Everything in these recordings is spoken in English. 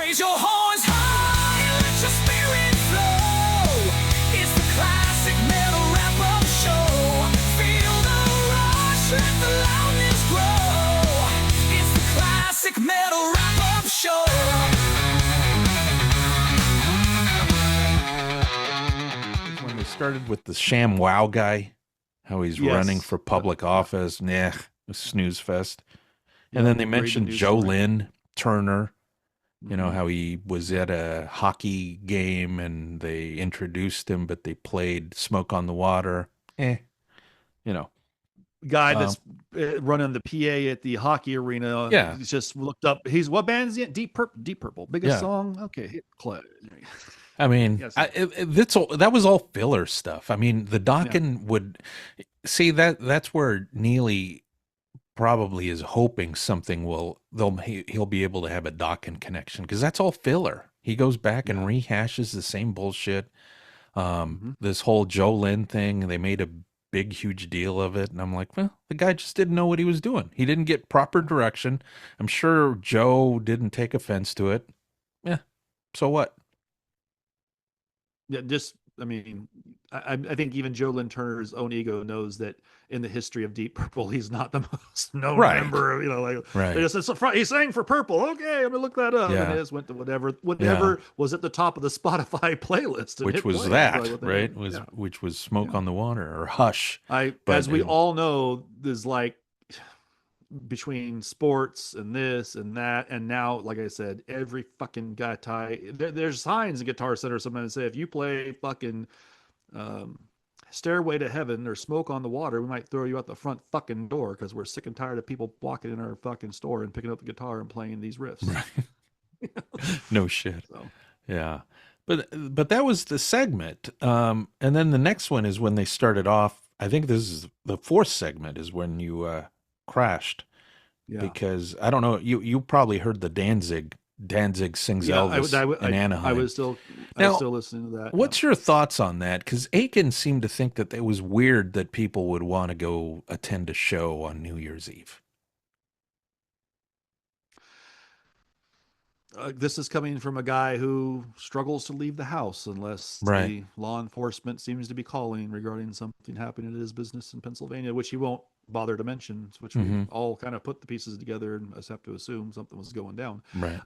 Raise your horns high and let your spirit flow. It's the classic metal wrap-up show. Feel the rush, let the loudness grow. It's the classic metal wrap-up show. When they started with the Sham Wow guy, how he's running for public office, a snooze fest. And then they mentioned Joe Lynn Turner, you know, how he was at a hockey game and they introduced him, but they played Smoke on the Water. You know. Guy that's running the PA at the hockey arena. Yeah. He's just looked up. What band is he in? Deep Purple. Biggest song? Okay. I mean, that was all filler stuff. I mean, the Dokken would see that's where Neely probably is hoping something he'll be able to have a Dokken connection, because that's all filler. He goes back and rehashes the same bullshit. This whole Joe Lynn thing, they made a big, huge deal of it. And I'm like, well, the guy just didn't know what he was doing. He didn't get proper direction. I'm sure Joe didn't take offense to it. Yeah. So what? Yeah, I mean, I think even Joe Lynn Turner's own ego knows that in the history of Deep Purple, he's not the most known member. You know, they just said, he's sang for Purple. Okay, I'm gonna look that up. And they just went to whatever was at the top of the Spotify playlist, which was which was Smoke on the Water or Hush. As we all know, there's like between sports and this and that, and now, like I said, every fucking guy there's signs in Guitar Center sometimes say, if you play fucking Stairway to Heaven or Smoke on the Water, we might throw you out the front fucking door, because we're sick and tired of people walking in our fucking store and picking up the guitar and playing these riffs. Right. No shit. Yeah. But that was the segment. And then the next one is when they started off. I think this is the fourth segment is when you crashed, because I don't know, you probably heard the Danzig sings Elvis in Anaheim. I was still listening to that. What's your thoughts on that? Because Aiken seemed to think that it was weird that people would want to go attend a show on New Year's Eve. This is coming from a guy who struggles to leave the house unless the law enforcement seems to be calling regarding something happening at his business in Pennsylvania, which he won't bother to mention, which we all kind of put the pieces together and just have to assume something was going down. Right.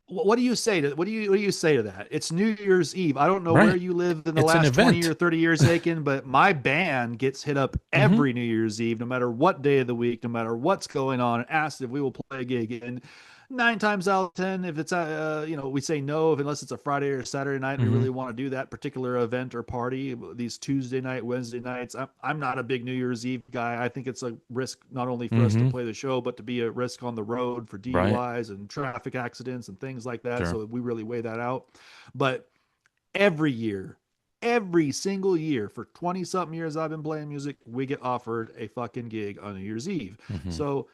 What do you say to that? It's New Year's Eve. I don't know where you live in the last 20 or 30 years, Aiken, but my band gets hit up every New Year's Eve, no matter what day of the week, no matter what's going on, and asked if we will play a gig. And 9 times out of 10, if it's we say no, unless it's a Friday or Saturday night, we really want to do that particular event or party. These Tuesday night, Wednesday nights, I'm not a big New Year's Eve guy. I think it's a risk not only for us to play the show, but to be a risk on the road for DUIs and traffic accidents and things like that. So we really weigh that out. But every single year for 20 something years I've been playing music, we get offered a fucking gig on New Year's Eve. So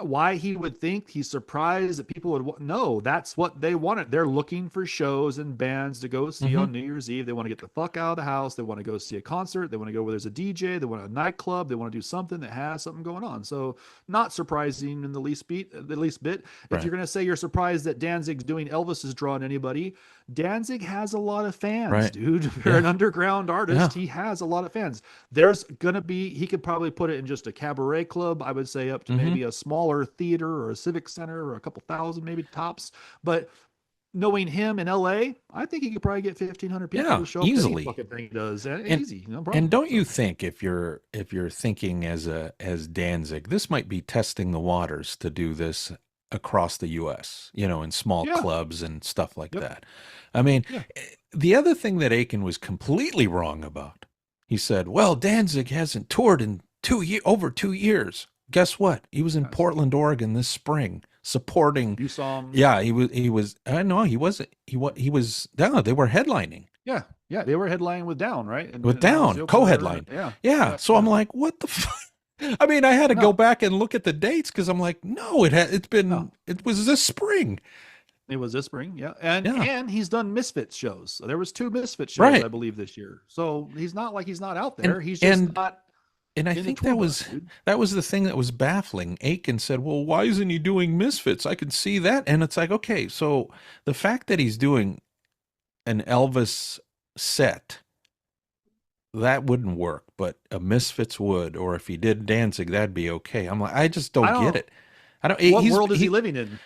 why he would think he's surprised that people would no, that's what they wanted. They're looking for shows and bands to go see on New Year's Eve. They want to get the fuck out of the house. They want to go see a concert. They want to go where there's a DJ. They want a nightclub. They want to do something that has something going on. So not surprising in the least bit. If you're going to say you're surprised that Danzig's doing Elvis is drawing anybody, Danzig has a lot of fans, dude. You're an underground artist. He has a lot of fans. There's going to be, he could probably put it in just a cabaret club. I would say up to maybe a smaller theater or a civic center or a couple thousand, maybe tops. But knowing him in LA, I think he could probably get 1,500 people to show up. Easily. Fucking thing does. Easy. No problem. And don't you think if you're thinking as Danzig, this might be testing the waters to do this across the US, in small clubs and stuff like that. I mean, the other thing that Aiken was completely wrong about, he said, well, Danzig hasn't toured in over 2 years. Guess what? He was in Portland, Oregon this spring supporting. You saw him? Yeah, he was. I know he wasn't. He was. No, they were headlining. Yeah, they were headlining with Down, right? With Down, co-headline. Yeah. So I'm like, what the fuck? I mean, I had to go back and look at the dates because I'm like, no, it was this spring. It was this spring, yeah. And he's done Misfits shows. So there was 2 Misfits shows, I believe, this year. So he's not like he's not out there. He's just not And I think that was the thing that was baffling. Aiken said, "Well, why isn't he doing Misfits? I can see that." And it's like, okay, so the fact that he's doing an Elvis set, that wouldn't work, but a Misfits would, or if he did Danzig, that'd be okay. I'm like, I just don't get it. I don't. What world is he living in?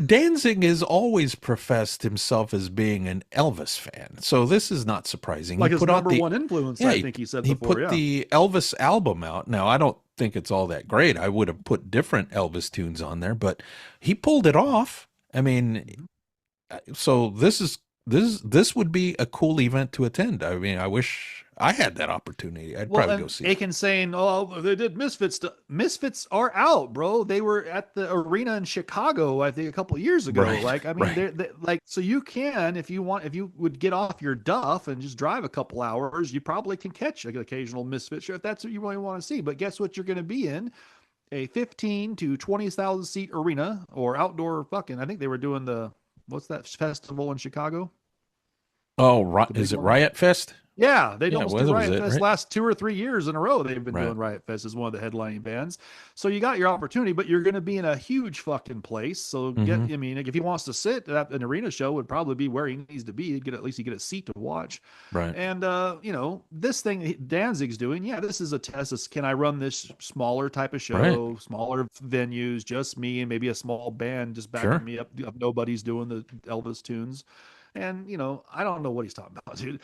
Danzig has always professed himself as being an Elvis fan, so this is not surprising. Like his number one influence, I think he said before. He put the Elvis album out. Now, I don't think it's all that great. I would have put different Elvis tunes on there, but he pulled it off. I mean, so this would be a cool event to attend. I mean, I wish I had that opportunity. I'd probably go see Aiken saying, "Oh, they did Misfits. Misfits are out, bro. They were at the arena in Chicago, I think, a couple of years ago. Right. Like, I mean, they're like, so you can, if you would get off your duff and just drive a couple hours, you probably can catch an occasional Misfit show if that's what you really want to see. But guess what? You're going to be in a 15 to 20,000 seat arena or outdoor fucking. I think they were doing what's that festival in Chicago? Oh, is it Riot Fest? Yeah, they almost did Riot Fest right? last 2 or 3 years in a row. They've been doing Riot Fest as one of the headlining bands. So you got your opportunity, but you're going to be in a huge fucking place. So I mean, if he wants to sit at an arena show, would probably be where he needs to be. At least you get a seat to watch. Right. And you know, this thing Danzig's doing, this is a test. Can I run this smaller type of show, smaller venues, just me and maybe a small band just backing me up? Nobody's doing the Elvis tunes. And, you know, I don't know what he's talking about, dude.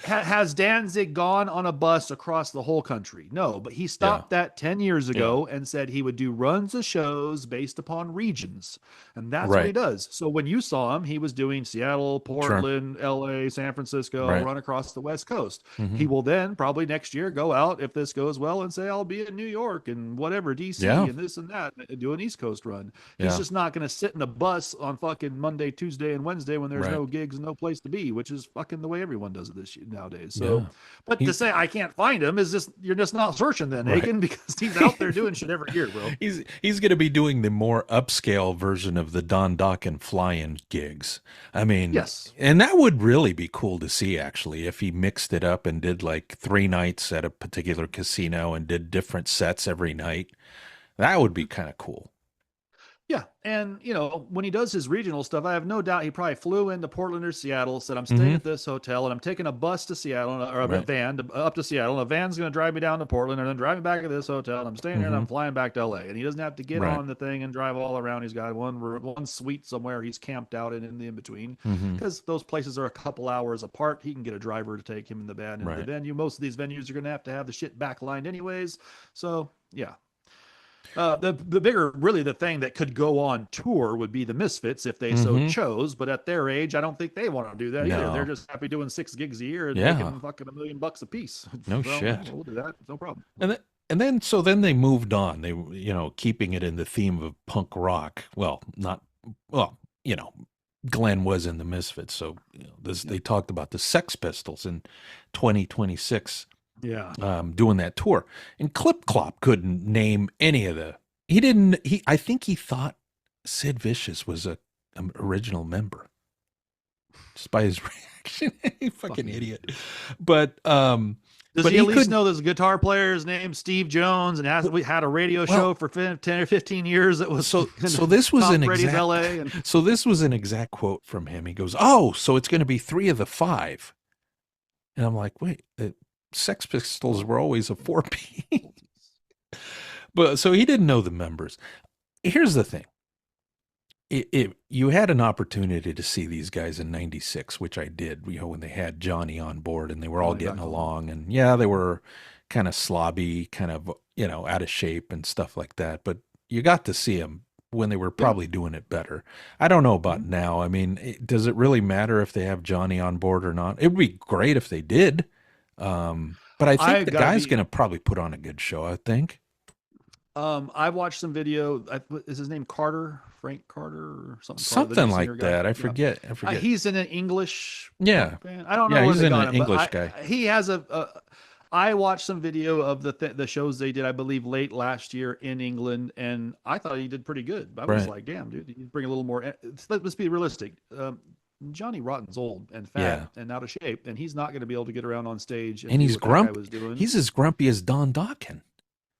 Has Danzig gone on a bus across the whole country? No, but he stopped that 10 years ago and said he would do runs of shows based upon regions. And that's what he does. So when you saw him, he was doing Seattle, Portland, LA, San Francisco, run across the West Coast. He will then probably next year go out, if this goes well, and say, I'll be in New York and whatever, DC and this and that, and do an East Coast run. He's just not going to sit in a bus on fucking Monday, Tuesday, and Wednesday when there's no gigs and no place to be, which is fucking the way everyone does it nowadays. So, but to say I can't find him is just, you're just not searching then, Aiken, because he's out there doing shit every year, bro. He's going to be doing the more upscale version of the Don Dokken fly-in gigs. I mean, and that would really be cool to see, actually, if he mixed it up and did like 3 nights at a particular casino and did different sets every night. That would be kind of cool. Yeah, and you know, when he does his regional stuff, I have no doubt he probably flew into Portland or Seattle, said, I'm staying at this hotel, and I'm taking a bus to Seattle, or a van up to Seattle, and a van's going to drive me down to Portland, and then drive me back to this hotel, and I'm staying there, and I'm flying back to LA. And he doesn't have to get on the thing and drive all around. He's got one suite somewhere he's camped out in the in-between, because those places are a couple hours apart. He can get a driver to take him in the van into the venue. Most of these venues are going to have the shit backlined anyways. So, yeah. The bigger, really, the thing that could go on tour would be the Misfits if they so chose. But at their age, I don't think they want to do that either. They're just happy doing 6 gigs a year and making fucking $1 million a piece. No shit. We'll do that. No problem. And then they moved on. They, you know, keeping it in the theme of punk rock. Glenn was in the Misfits, so they talked about the Sex Pistols in 2026. Doing that tour, and Clip Clop couldn't name any of I think he thought Sid Vicious was an original member just by his reaction. Fucking idiot. But does he at least know this guitar player's name, Steve Jones, and we had a radio show for 10 or 15 years that was so this was an exact so this was an exact quote from him. He goes, "Oh, so it's going to be 3 of the 5," and I'm like, wait. Sex Pistols were always a 4-piece. But so he didn't know the members. Here's the thing. If you had an opportunity to see these guys in 96, which I did, when they had Johnny on board and they were all getting along, and they were kind of slobby, kind of, out of shape and stuff like that. But you got to see them when they were probably doing it better. I don't know about now. I mean, does it really matter if they have Johnny on board or not? It would be great if they did. But I think the guy's going to probably put on a good show, I think. I watched some video. Is his name Frank Carter or something? Something like that. I forget. He's in an English band. I don't know. Yeah, he's an English guy. He has I watched some video of the shows they did, I believe, late last year in England, and I thought he did pretty good. I was like, damn, dude, you bring a little more. Let's be realistic. Johnny Rotten's old and fat and out of shape, and he's not going to be able to get around on stage And do he's what that guy was doing. He's as grumpy as Don Dokken.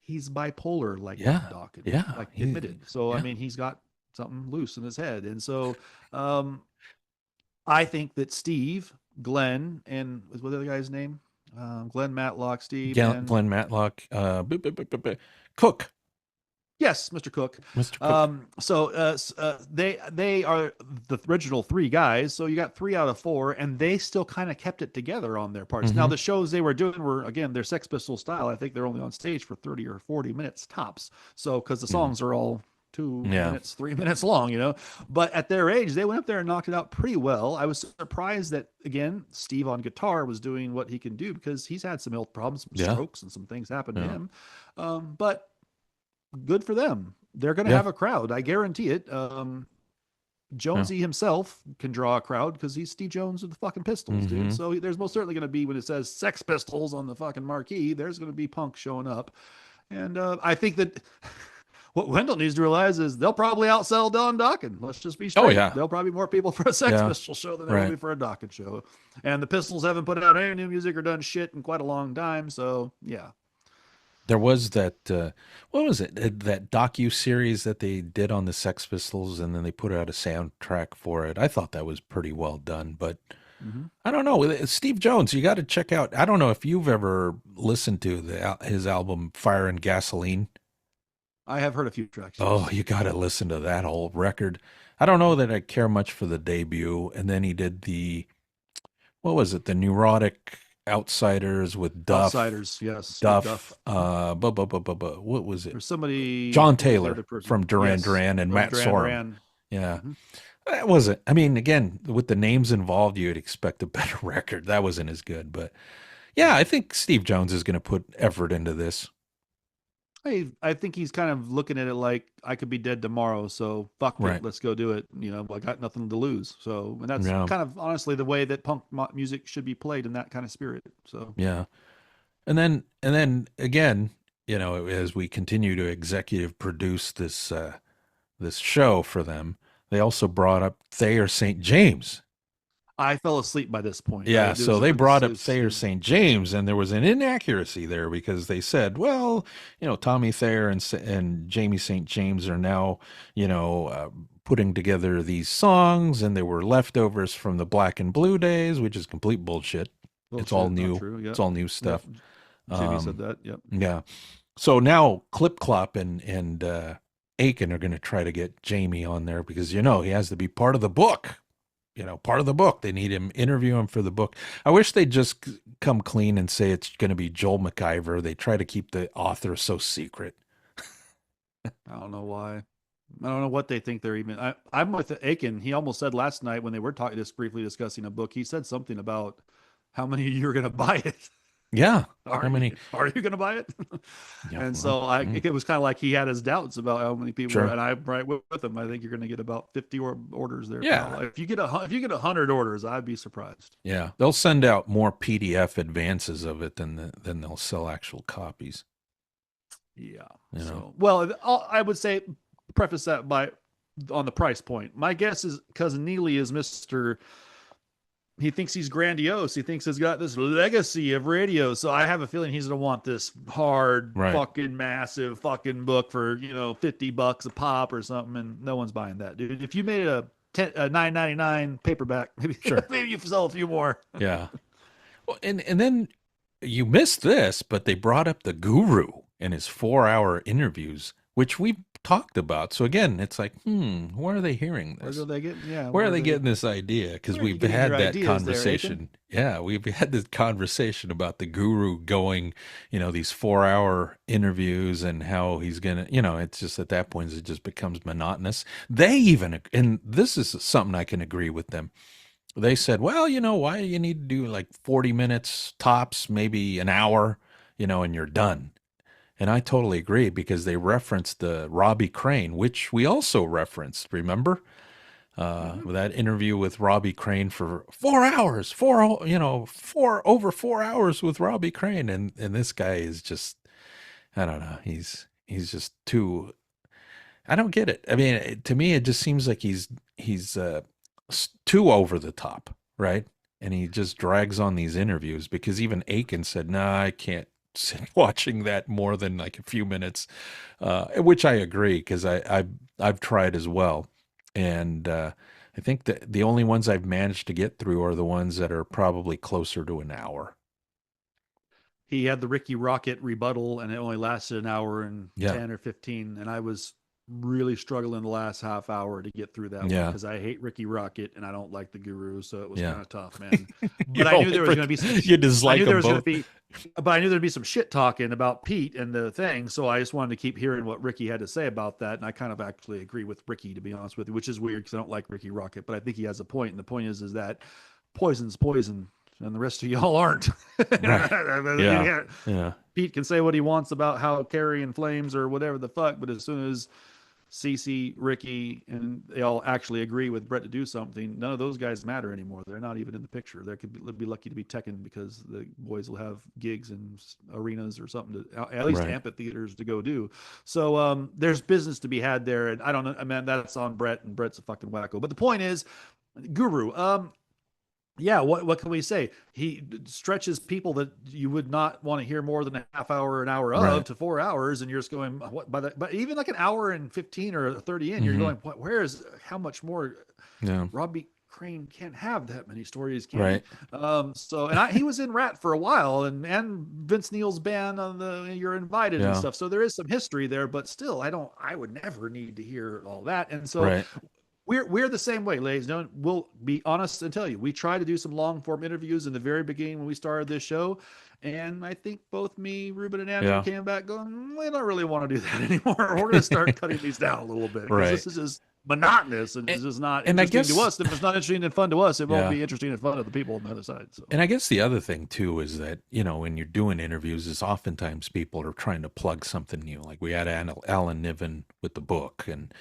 He's bipolar, like Yeah. Don Dokken, Yeah. like admitted. So I mean, he's got something loose in his head, and so I think that Steve, Glenn, and what's the other guy's name? Glenn Matlock, Steve, and Glenn Matlock, Cook. Yes, Mr. Cook. Mr. Cook. So they are the original three guys. So you got 3 out of 4, and they still kind of kept it together on their parts. Now the shows they were doing were, again, their Sex Pistol style. I think they're only on stage for 30 or 40 minutes tops. So because the songs are all 2 minutes, 3 minutes long, you know. But at their age, they went up there and knocked it out pretty well. I was surprised that, again, Steve on guitar was doing what he can do, because he's had some health problems, some strokes, and some things happened to him. But good for them. They're going to have a crowd. I guarantee it. Jonesy himself can draw a crowd because he's Steve Jones of the fucking Pistols, dude. So there's most certainly going to be, when it says Sex Pistols on the fucking marquee, there's going to be punk showing up. And I think that what Wendell needs to realize is they'll probably outsell Don Dokken. Let's just be straight. There'll probably be more people for a Sex Pistol show than there will be for a Dokken show. And the Pistols haven't put out any new music or done shit in quite a long time. So yeah. There was that, what was it? That docu-series that they did on the Sex Pistols, and then they put out a soundtrack for it. I thought that was pretty well done, but I don't know. Steve Jones, you got to check out. I don't know if you've ever listened to his album Fire and Gasoline. I have heard a few tracks. Oh, you got to listen to that whole record. I don't know that I care much for the debut. And then he did what was it? The Neurotic Outsiders with Duff. Outsiders, yes. Duff. What was it? There's somebody. John Taylor from Duran Duran and Matt Sorum. Yeah. That wasn't. I mean, again, with the names involved, you'd expect a better record. That wasn't as good. But yeah, I think Steve Jones is going to put effort into this. I think he's kind of looking at it like, I could be dead tomorrow, so fuck it, let's go do it. You know, I got nothing to lose. So, and that's kind of honestly the way that punk music should be played, in that kind of spirit. So yeah, and then again, you know, as we continue to executive produce this show for them, they also brought up Thayer St. James. I fell asleep by this point. Yeah, so they brought up Thayer St. James, and there was an inaccuracy there, because they said, well, you know, Tommy Thayer and Jamie St. James are now, you know, putting together these songs, and they were leftovers from the Black and Blue days, which is complete bullshit. It's all new. It's all new stuff. Jimmy said that. Yep. Yeah. So now Clip Clop and Aiken are going to try to get Jamie on there, because, you know, he has to be part of the book. You know, part of the book. They need him, interview him for the book. I wish they'd just come clean and say it's going to be Joel McIver. They try to keep the author so secret. I don't know why. I don't know what they think they're even. I'm with Aiken. He almost said last night when they were talking, just briefly discussing a book, he said something about how many of you are going to buy it. Yeah. Are you going to buy it? And so it was kind of like he had his doubts about how many people. And I'm right with him. I think you're going to get about 50 orders there. Yeah. Pal. If you get 100 orders, I'd be surprised. Yeah. They'll send out more PDF advances of it than they'll sell actual copies. Yeah. You know? So, well, I would say preface that by on the price point. My guess is Cousin Neely is Mr. He thinks he's grandiose. He thinks he's got this legacy of radio. So I have a feeling he's going to want this hard, fucking massive fucking book for, you know, $50 a pop or something. And no one's buying that, dude. If you made a $9.99 paperback, maybe you sell a few more. Yeah. Well, and then you missed this, but they brought up the Guru in his 4-hour interviews, which we talked about. So again, it's like, where are they hearing this? Where are they getting this idea? Because we've had that conversation. We've had this conversation about the Guru going, you know, these 4-hour interviews, and how he's gonna, you know, it's just at that point it just becomes monotonous. They even, and this is something I can agree with them. They said, well, you know, why do you need to do like 40 minutes tops, maybe an hour, you know, and you're done. And I totally agree, because they referenced the Robbie Crane, which we also referenced, remember? That interview with Robbie Crane for 4 hours, over 4 hours with Robbie Crane. And this guy is just, I don't know. He's just too, I don't get it. I mean, to me, it just seems like he's too over the top, right? And he just drags on these interviews because even Aiken said, "Nah, I can't sit watching that more than like a few minutes," which I agree because I've tried as well, and I think that the only ones I've managed to get through are the ones that are probably closer to an hour. He had the Ricky Rocket rebuttal, and it only lasted an hour and Yeah, 10 or 15, and I was really struggling the last half hour to get through that one yeah, because I hate Ricky Rocket and I don't like the Guru, so it was yeah. kind of tough, man. You But I knew only there was going to be some. you I dislike knew there them was going to both. be, but I knew there'd be some shit talking about Pete and the thing, so I just wanted to keep hearing what Ricky had to say about that, and I kind of actually agree with Ricky, to be honest with you, which is weird because I don't like Ricky Rocket, but I think he has a point, and the point is that poison's poison, and the rest of y'all aren't. Right. Yeah. Yeah. Pete can say what he wants about how Carrie and Flames or whatever the fuck, but as soon as Cece, Ricky, and they all actually agree with Brett to do something, none of those guys matter anymore. They're not even in the picture. They could be lucky to be Tekken because the boys will have gigs and arenas or something to, at least Right. amphitheaters to go do. So there's business to be had there, and I don't know. I mean, that's on Brett, and Brett's a fucking wacko. But the point is, Guru. Yeah, what can we say? He stretches people that you would not want to hear more than a half hour, an hour of Right. to 4 hours, and you're just going what by that. But even like an hour and 15 or 30 in, you're Mm-hmm. going, what? Where is how much more? Yeah. Robbie Crane can't have that many stories, can Right. he? So he was in Rat for a while, and Vince Neil's band on the You're Invited and Yeah. stuff. So there is some history there, but still, I would never need to hear all that, and so. Right. We're the same way, ladies. No, we'll be honest and tell you. We tried to do some long form interviews in the very beginning when we started this show, and I think both me, Ruben, and Andrew Yeah. came back going, we don't really want to do that anymore. We're going to start cutting these down a little bit because Right. this is just monotonous and it's just not and I interesting guess- to us. If it's not interesting and fun to us, it Yeah. won't be interesting and fun to the people on the other side. So. And I guess the other thing too is that, when you're doing interviews is oftentimes people are trying to plug something new. Like we had Alan Niven with the book, and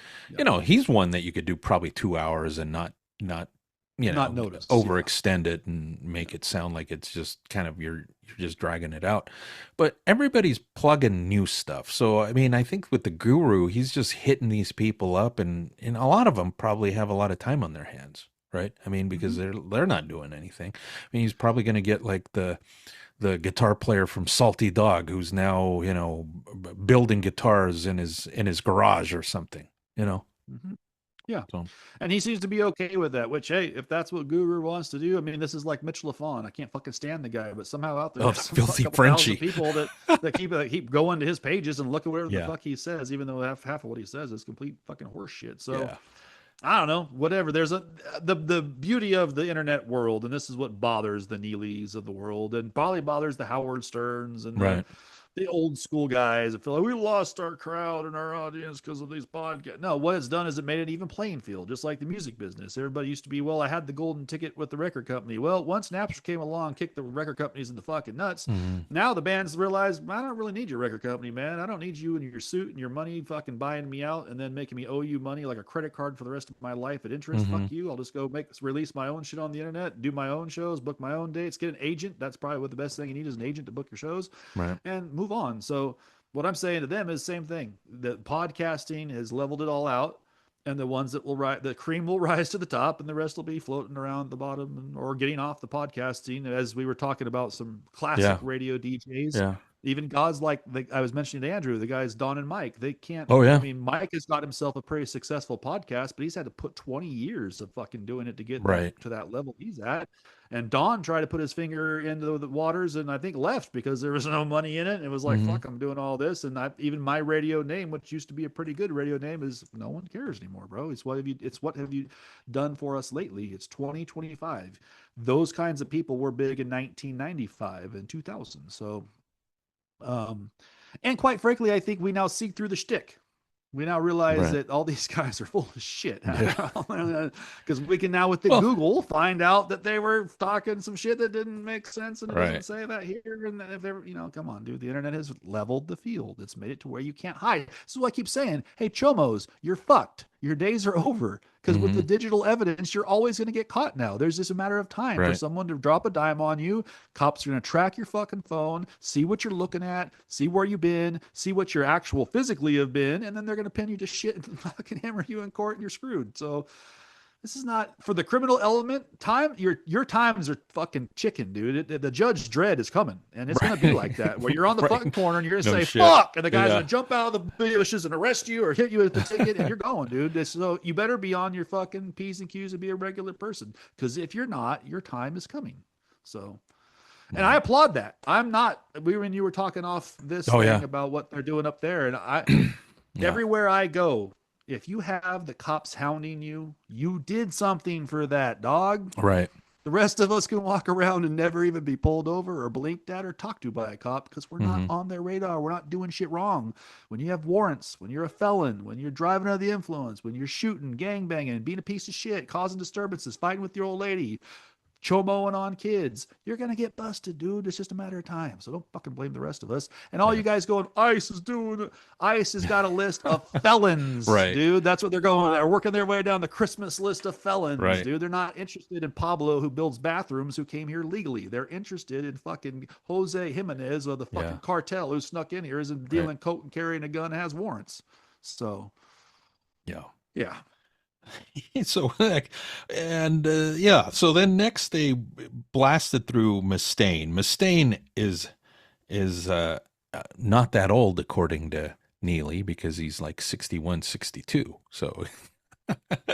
he's one that you could do probably 2 hours and not noticed, overextend it and make it sound like it's just kind of you're just dragging it out. But everybody's plugging new stuff. So I mean, I think with the Guru, he's just hitting these people up, and a lot of them probably have a lot of time on their hands, right? I mean, because they're not doing anything. I mean, he's probably going to get like the guitar player from Salty Dog, who's now building guitars in his garage or something. Mm-hmm. Yeah. So. And he seems to be okay with that, which, hey, if that's what Guru wants to do, I mean, this is like Mitch LaFon. I can't fucking stand the guy, but somehow out there, the filthy Frenchie people that keep going to his pages and look at whatever the fuck he says, even though half of what he says is complete fucking horse shit. So I don't know, whatever. There's the beauty of the internet world, and this is what bothers the Neelys of the world, and probably bothers the Howard Sterns and the old school guys that feel like we lost our crowd and our audience because of these podcasts. No, what it's done is it made an even playing field, just like the music business. Everybody used to be, well, I had the golden ticket with the record company. Well, once Napster came along, kicked the record companies in the fucking nuts. Mm-hmm. Now the bands realize, I don't really need your record company, man. I don't need you and your suit and your money fucking buying me out and then making me owe you money like a credit card for the rest of my life at interest. Mm-hmm. Fuck you. I'll just go release my own shit on the internet, do my own shows, book my own dates, get an agent. That's probably what the best thing you need is an agent to book your shows, and move on. So what I'm saying to them is the same thing. The podcasting has leveled it all out, and the ones that will rise, the cream will rise to the top, and the rest will be floating around the bottom or getting off the podcasting. As we were talking about some classic radio DJs, even guys like I was mentioning to Andrew, the guys Don and Mike, they can't. I mean, Mike has got himself a pretty successful podcast, but he's had to put 20 years of fucking doing it to get to that level he's at. And Don tried to put his finger into the waters and I think left because there was no money in it. And it was like, fuck, I'm doing all this. And even my radio name, which used to be a pretty good radio name, is no one cares anymore, bro. It's what have you done for us lately? It's 2025. Those kinds of people were big in 1995 and 2000. So, and quite frankly, I think we now see through the shtick. We now realize that all these guys are full of shit because we can now with the Google find out that they were talking some shit that didn't make sense and it doesn't say that here. And if they're, come on, dude, the internet has leveled the field. It's made it to where you can't hide. This is what I keep saying. Hey, chomos, you're fucked. Your days are over because with the digital evidence, you're always going to get caught now. There's just a matter of time for someone to drop a dime on you. Cops are going to track your fucking phone, see what you're looking at, see where you've been, see what your actual physically have been, and then they're going to pin you to shit and fucking hammer you in court and you're screwed. So This is not for the criminal element time. Your times are fucking chicken, dude. The Judge Dredd is coming, and it's gonna be like that, where you're on the fucking corner and you're gonna say fuck, and the guy's gonna jump out of the bushes and arrest you or hit you with the ticket, and you're going, dude. So you better be on your fucking P's and Q's and be a regular person, because if you're not, your time is coming. So. And I applaud that. I'm not. When you were talking off this thing about what they're doing up there, and everywhere I go, if you have the cops hounding you, you did something for that, dog. Right. The rest of us can walk around and never even be pulled over or blinked at or talked to by a cop because we're not on their radar. We're not doing shit wrong. When you have warrants, when you're a felon, when you're driving under the influence, when you're shooting, gangbanging, being a piece of shit, causing disturbances, fighting with your old lady, chomoing on kids, you're gonna get busted, dude. It's just a matter of time. So don't fucking blame the rest of us. And all you guys going, ICE has got a list of felons, dude. That's what they're going. They're working their way down the Christmas list of felons, dude. They're not interested in Pablo, who builds bathrooms, who came here legally. They're interested in fucking Jose Jimenez of the fucking cartel who snuck in here, isn't dealing coke and carrying a gun, has warrants. So yeah. So so then next they blasted through Mustaine. Mustaine is not that old according to Neely, because he's like 61, 62. So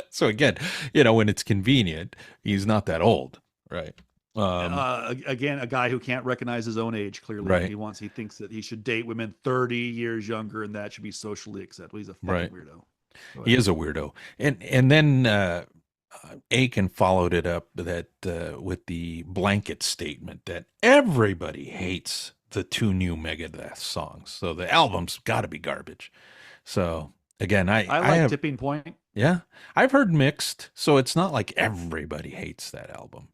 so again, when it's convenient, he's not that old, right? Again, a guy who can't recognize his own age. Clearly, he thinks that he should date women 30 years younger, and that should be socially acceptable. He's a fucking weirdo. He is a weirdo. And then Aiken followed it up with the blanket statement that everybody hates the 2 new Megadeth songs. So the album's got to be garbage. So again, I like Tipping Point. Yeah. I've heard mixed, so it's not like everybody hates that album.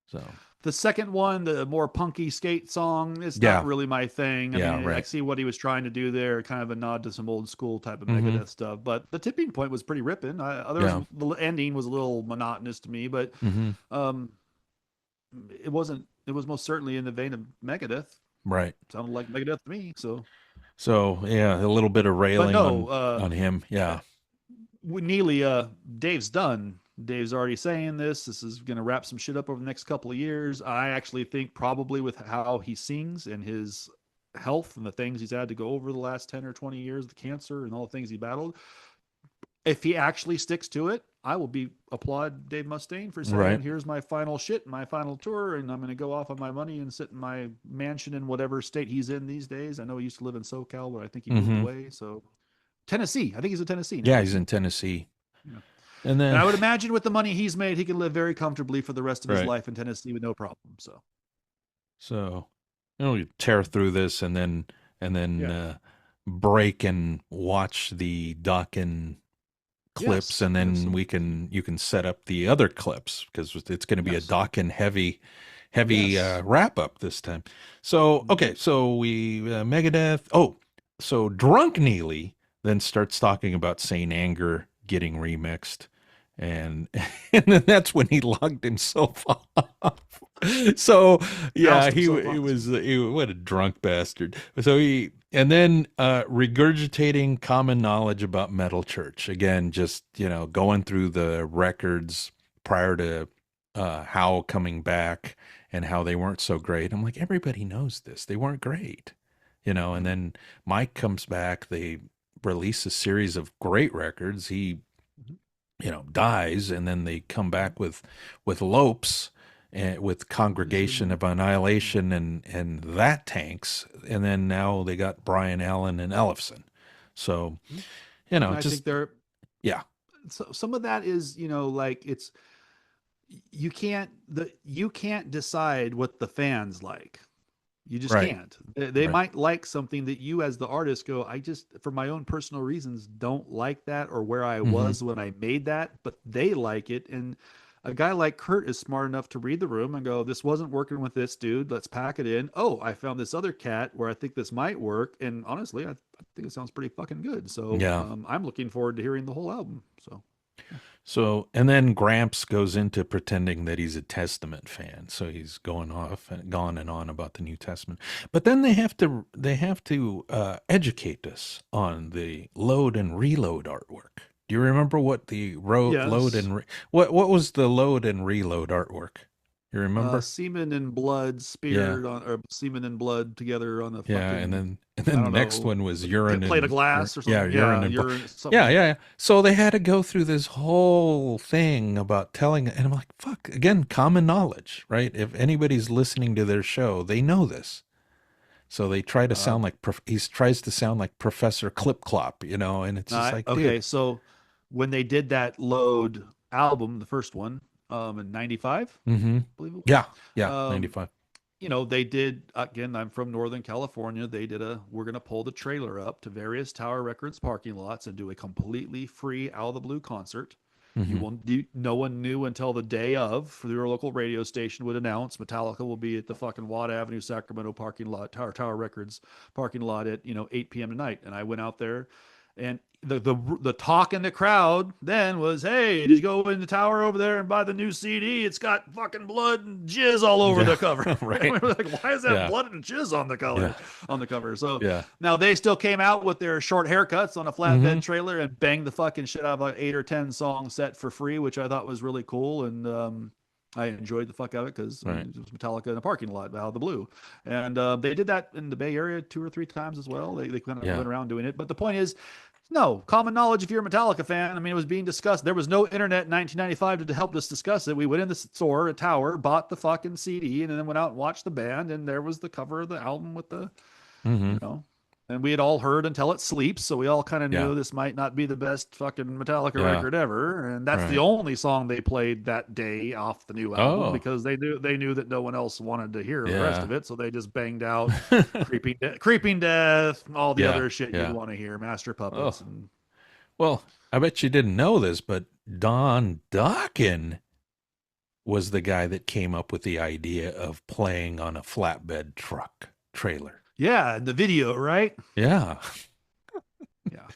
So the second one, the more punky skate song, is not really my thing. I mean, I see what he was trying to do there, kind of a nod to some old school type of Megadeth stuff. But the Tipping Point was pretty ripping. The ending was a little monotonous to me, but it wasn't. It was most certainly in the vein of Megadeth. Right. It sounded like Megadeth to me. So yeah, a little bit of railing on him. Yeah. Neely, Dave's done. Dave's already saying this is going to wrap some shit up over the next couple of years. I actually think probably with how he sings and his health and the things he's had to go over the last 10 or 20 years, the cancer and all the things he battled, if he actually sticks to it, I will applaud Dave Mustaine for saying, here's my final shit, my final tour, and I'm going to go off on my money and sit in my mansion in whatever state he's in these days. I know he used to live in SoCal, but I think he moved away. So Tennessee, I think he's in Tennessee now. Yeah, he's in Tennessee. Yeah. And So you tear through this and then break and watch the Dokken clips, and then you can set up the other clips, because it's going to be a Dokken heavy wrap up this time. So so we Megadeth. So Drunk Neely then starts talking about Saint Anger getting remixed, and then that's when he logged himself off. So yeah, he was what a drunk bastard. So then regurgitating common knowledge about Metal Church again, just going through the records prior to Howe coming back and how they weren't so great. I'm like, everybody knows this, they weren't great, and then Mike comes back, they release a series of great records, he dies, and then they come back with Lopes and with Congregation of Annihilation, and that tanks, and then now they got Brian Allen and Ellefson. So I think they're so some of that is like it's you can't decide what the fans like. You just can't. They might like something that you as the artist go, I just, for my own personal reasons, don't like that, or where I was when I made that, but they like it. And a guy like Kurt is smart enough to read the room and go, this wasn't working with this dude, let's pack it in. Oh, I found this other cat where I think this might work. And honestly, I think it sounds pretty fucking good. So I'm looking forward to hearing the whole album. So, and then Gramps goes into pretending that he's a Testament fan. So he's going off and gone and on about the New Testament. But then they have to educate us on the load and reload artwork. Do you remember what the load Yes. and what was the load and reload artwork? You remember? Semen and blood Yeah. speared on, or semen and blood together on a Yeah, and fucking, then I the don't next know, one was urine plate of and glass or yeah, something. urine Yeah, and blood. urine, something. Yeah, yeah, yeah. So they had to go through this whole thing about telling, and I'm like, fuck, again, common knowledge, right? If anybody's listening to their show, they know this. So they try to Uh, sound like he tries to sound like Professor Clip Clop, and it's just like, okay, dude, so when they did that Load album, the first one, in '95, mm-hmm. I believe it was. Yeah, yeah, Um, 95. they did, again, I'm from Northern California. They did we're going to pull the trailer up to various Tower Records parking lots and do a completely free Out of the Blue concert. Mm-hmm. No one knew until the day of, for your local radio station would announce Metallica will be at the fucking Watt Avenue, Sacramento parking lot, Tower Records parking lot at, 8 p.m. tonight. And I went out there, and the talk in the crowd then was, "Hey, did you go in the tower over there and buy the new CD? It's got fucking blood and jizz all over Yeah, the cover." right. And we were like, "Why is that Yeah, blood and jizz on the color yeah, on the cover?" So yeah. now they still came out with their short haircuts on a Mm-hmm. flatbed trailer and banged the fucking shit out of like 8 or 10 song set for free, which I thought was really cool. And I enjoyed the fuck out of it because Right. it was Metallica in a parking lot out of the blue. And they did that in the Bay Area 2 or 3 times as well. They kind of Yeah. went around doing it. But the point is, no, common knowledge if you're a Metallica fan. I mean, it was being discussed. There was no internet in 1995 to help us discuss it. We went in the store, a tower, bought the fucking CD, and then went out and watched the band. And there was the cover of the album with the, Mm-hmm. you know, and we had all heard Until It Sleeps. So we all kind of Yeah. knew this might not be the best fucking Metallica Yeah. record ever. And that's the Right. only song they played that day off the new album Oh. because they knew that no one else wanted to hear the rest Yeah. of it. So they just banged out Creeping Death, all the Yeah, other shit yeah. you'd want to hear, Master Oh. Puppets. And Well, I bet you didn't know this, but Don Dokken was the guy that came up with the idea of playing on a flatbed truck trailer. yeah, the video, right? Yeah. Yeah.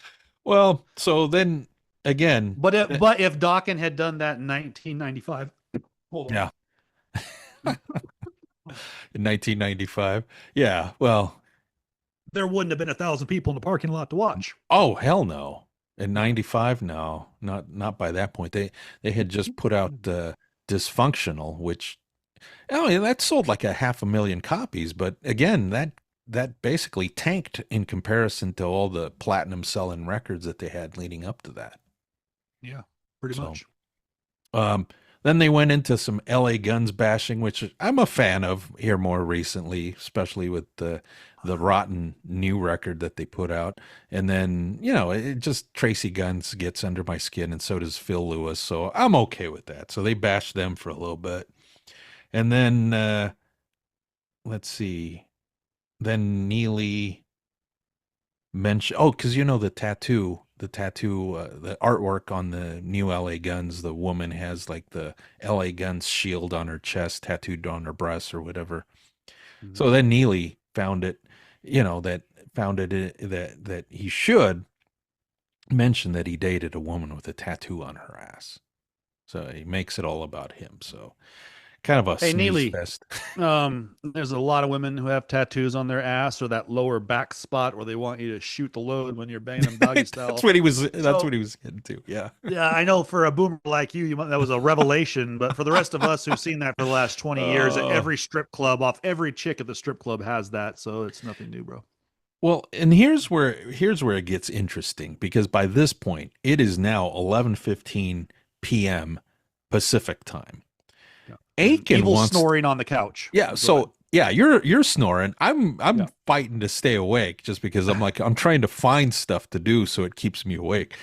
Well, so then again, But if Dokken had done that in 1995, hold on. yeah. In 1995. Yeah. Well, there wouldn't have been 1,000 people in the parking lot to watch. oh hell no. In 95, no. Not by that point. They had just put out Dysfunctional, which yeah, that sold like 500,000 copies, but again, that basically tanked in comparison to all the platinum selling records that they had leading up to that. Yeah, pretty much. Then they went into some LA Guns bashing, which I'm a fan of here more recently, especially with the rotten new record that they put out. And then, it just Tracy Guns gets under my skin, and so does Phil Lewis. So I'm okay with that. So they bashed them for a little bit. And then, let's see. Then Neely mentioned, because the artwork on the new LA Guns, the woman has like the LA Guns shield on her chest, tattooed on her breast or whatever. Mm-hmm. So then Neely found it, that he should mention that he dated a woman with a tattoo on her ass. So he makes it all about him. So kind of a snooze fest. There's a lot of women who have tattoos on their ass or that lower back spot where they want you to shoot the load when you're banging them doggy style. That's what he was getting to. Yeah. Yeah, I know for a boomer like you, that was a revelation, but for the rest of us who've seen that for the last 20 years, every strip club, every chick at the strip club has that, so it's nothing new, bro. Well, and here's where it gets interesting, because by this point it is now 11:15 p.m. Pacific time. Yeah. Aiken wants snoring on the couch. Yeah, so yeah, you're snoring. I'm fighting to stay awake just because I'm trying to find stuff to do so it keeps me awake.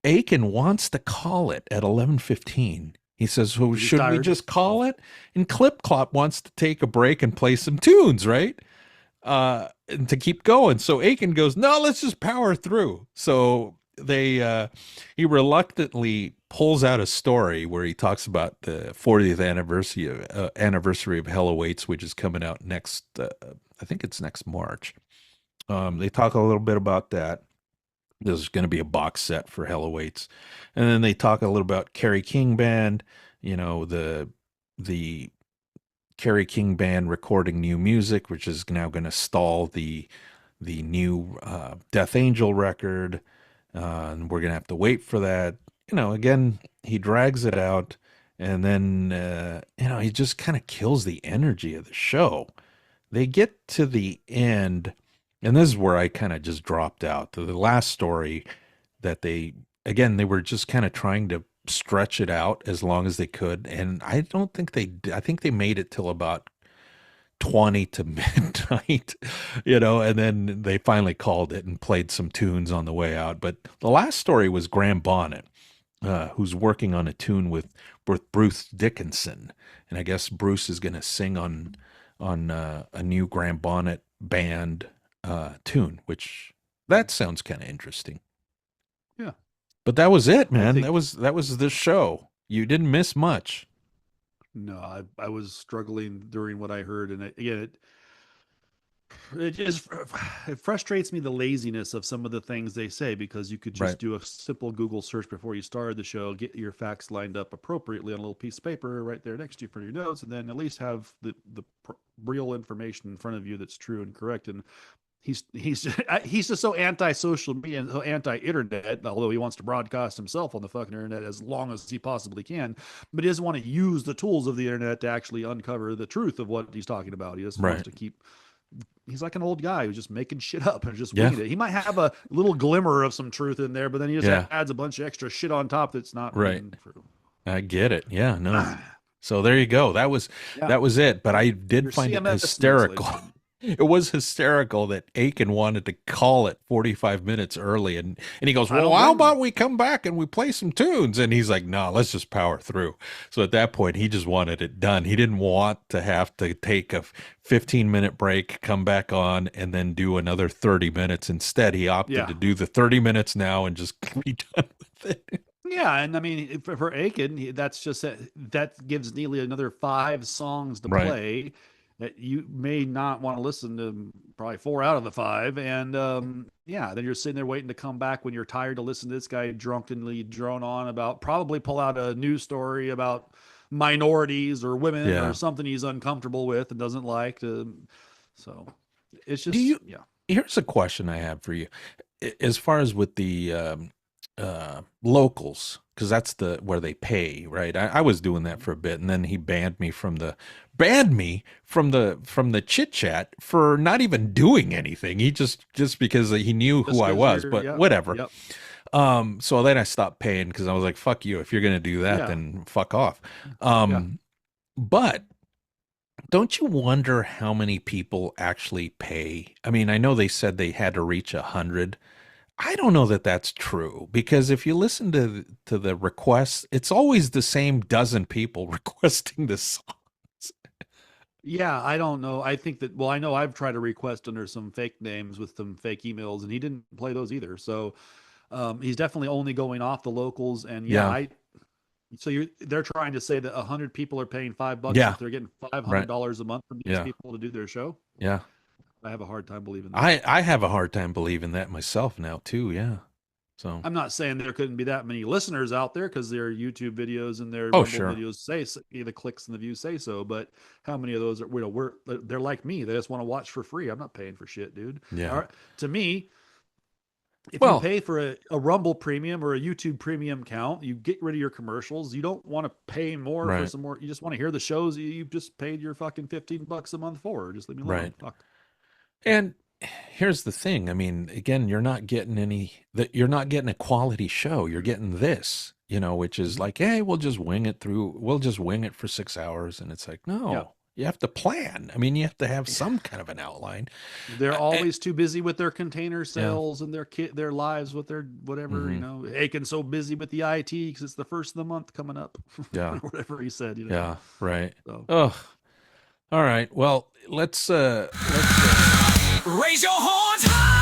Aiken wants to call it at 11:15. He says, "So should we just call it?" And Clip Clop wants to take a break and play some tunes, right? And to keep going. So Aiken goes, "No, let's just power through." So he reluctantly pulls out a story where he talks about the 40th anniversary of Hell Awaits, which is coming out next, I think it's next March. They talk a little bit about that. There's going to be a box set for Hell Awaits. And then they talk a little about Kerry King Band, the Kerry King Band recording new music, which is now going to stall the new Death Angel record. and we're gonna have to wait for that. Again, he drags it out, and then he just kind of kills the energy of the show. They get to the end, and this is where I kind of just dropped out. The last story that they were just kind of trying to stretch it out as long as they could, and I don't think they did. I think they made it till about 20 to midnight, and then they finally called it and played some tunes on the way out. But the last story was Graham Bonnet, who's working on a tune with Bruce Dickinson, and I guess Bruce is going to sing on a new Graham Bonnet band tune, which that sounds kind of interesting. Yeah, but that was it, man. That was the show. You didn't miss much. No, I was struggling during what I heard, and again, it frustrates me, the laziness of some of the things they say, because you could just do a simple Google search before you started the show, get your facts lined up appropriately on a little piece of paper right there next to you for your notes, and then at least have the real information in front of you that's true and correct. And he's just so anti-social media and so anti-internet, although he wants to broadcast himself on the fucking internet as long as he possibly can, but he doesn't want to use the tools of the internet to actually uncover the truth of what he's talking about. He just wants to keep. He's like an old guy who's just making shit up and just winging it. He might have a little glimmer of some truth in there, but then he just adds a bunch of extra shit on top that's not true. I get it. Yeah, no. So there you go. That was it. But I did find it hysterical. It was hysterical that Aiken wanted to call it 45 minutes early, and he goes, well, how about we come back and we play some tunes? And he's like, no, let's just power through. So at that point, he just wanted it done. He didn't want to have to take a 15-minute break, come back on, and then do another 30 minutes. Instead, he opted to do the 30 minutes now and just be done with it. Yeah, and I mean, for Aiken, that's just that gives Neely another 5 songs to play that you may not want to listen to, probably 4 out of the 5. And then you're sitting there waiting to come back when you're tired to listen to this guy drunkenly drone on about, probably pull out a news story about minorities or women or something he's uncomfortable with and doesn't like. So it's just, Here's a question I have for you. As far as with the locals, because that's where they pay, right? I was doing that for a bit, and then he banned me from the Chit Chat for not even doing anything. He just because he knew who I was, but whatever. Yep. So then I stopped paying because I was like, fuck you. If you're gonna do that, then fuck off. But don't you wonder how many people actually pay? I mean, I know they said they had to reach 100. I don't know that that's true, because if you listen to the requests, it's always the same dozen people requesting the songs. Yeah, I don't know. I think that, well, I know I've tried to request under some fake names with some fake emails, and he didn't play those either. So he's definitely only going off the locals. And they're trying to say that 100 people are paying $5 if they're getting $500 a month from these people to do their show. Yeah. I have a hard time believing that. I have a hard time believing that myself now too. Yeah. So I'm not saying there couldn't be that many listeners out there, because their YouTube videos and their videos say the clicks and the views say so. But how many of those are, they're like me. They just want to watch for free. I'm not paying for shit, dude. Yeah. To me, if you pay for a Rumble premium or a YouTube premium account, you get rid of your commercials. You don't want to pay more for some more. You just want to hear the shows you've just paid your fucking $15 a month for. Just leave me alone. Fuck. And here's the thing. I mean, again, you're not getting a quality show. You're getting this, which is like, hey, we'll just wing it for 6 hours. And it's like, no, you have to plan. I mean, you have to have some kind of an outline. They're always too busy with their container sales and their lives with their whatever, Aiken's so busy with the IT because it's the first of the month coming up. Yeah. Whatever he said, Yeah, right. So. Oh, all right. Well, let's raise your horns high.